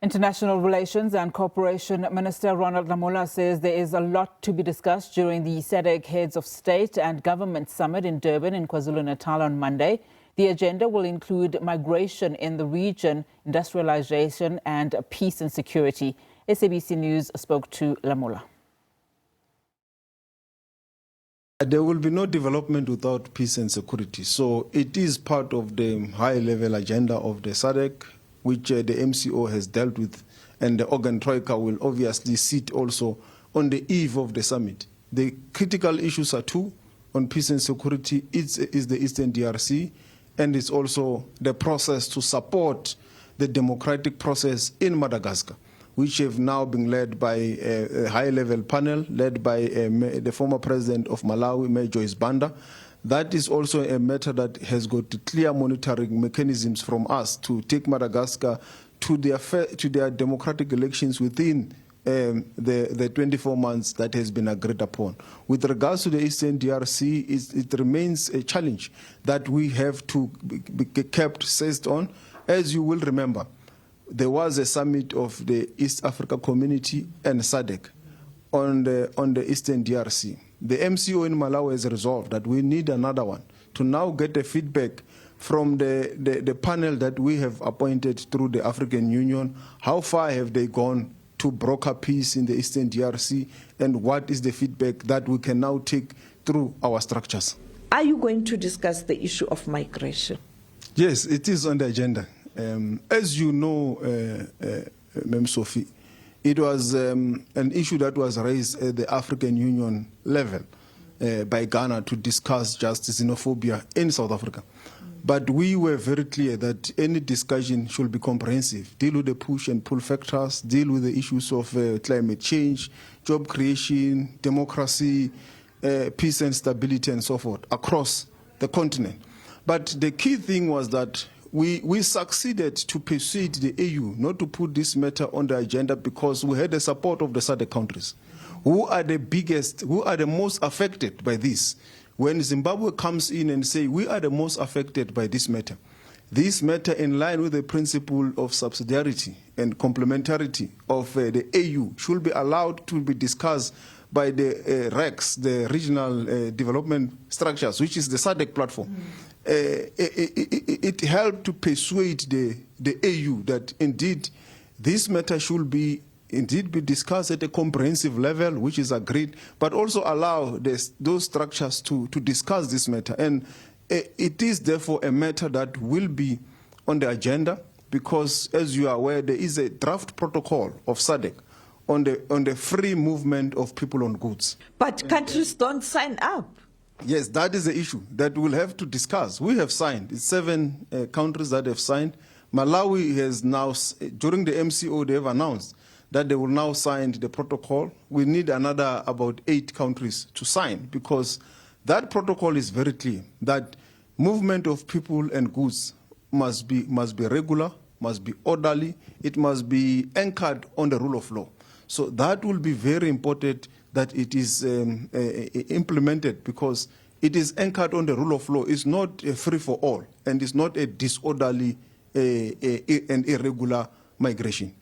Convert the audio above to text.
International Relations and Cooperation Minister Ronald Lamola says there is a lot to be discussed during the SADC Heads of State and Government Summit in Durban in KwaZulu-Natal on Monday. The agenda will include migration in the region, industrialisation and peace and security. SABC News spoke to Lamola. There will be no development without peace and security. So it is part of the high-level agenda of the SADC, which the MCO has dealt with, and the organ troika will obviously sit also on the eve of the summit. The critical issues are two on peace and security. It's the Eastern DRC, and it's also the process to support the democratic process in Madagascar, which have now been led by a high-level panel led by the former president of Malawi, Mayor Joyce Banda. That is also a matter that has got clear monitoring mechanisms from us to take Madagascar to their democratic elections within the 24 months that has been agreed upon. With regards to the Eastern DRC, it remains a challenge that we have to be kept seized on. As you will remember, there was a summit of the East Africa Community and SADC on the Eastern DRC. The MCO in Malawi has resolved that we need another one to now get the feedback from the panel that we have appointed through the African Union. How far have they gone to broker peace in the Eastern DRC, and what is the feedback that we can now take through our structures? Are you going to discuss the issue of migration? Yes, it is on the agenda. As you know, Ma'am Sophie, it was an issue that was raised at the African Union level by Ghana to discuss justice xenophobia in South Africa. But we were very clear that any discussion should be comprehensive, deal with the push and pull factors, deal with the issues of climate change, job creation, democracy, peace and stability and so forth across the continent. But the key thing was that we succeeded to persuade the AU not to put this matter on the agenda because we had the support of the SADC countries, who are the biggest, who are the most affected by this. When Zimbabwe comes in and say, we are the most affected by this matter in line with the principle of subsidiarity and complementarity of the AU should be allowed to be discussed by the RECs, the regional development structures, which is the SADC platform. It helped to persuade the AU that indeed this matter should be discussed at a comprehensive level, which is agreed, but also allow those structures to discuss this matter. And it is therefore a matter that will be on the agenda because, as you are aware, there is a draft protocol of SADC on the free movement of people on goods. But countries don't sign up. Yes, that is the issue that we'll have to discuss. We have signed. It's 7 countries that have signed. Malawi has now, during the MCO, they have announced that they will now sign the protocol. We need another about 8 countries to sign because that protocol is very clear that movement of people and goods must be regular, must be orderly, it must be anchored on the rule of law. So that will be very important that it is implemented because it is anchored on the rule of law. It's not a free for all, and it's not a disorderly and irregular migration.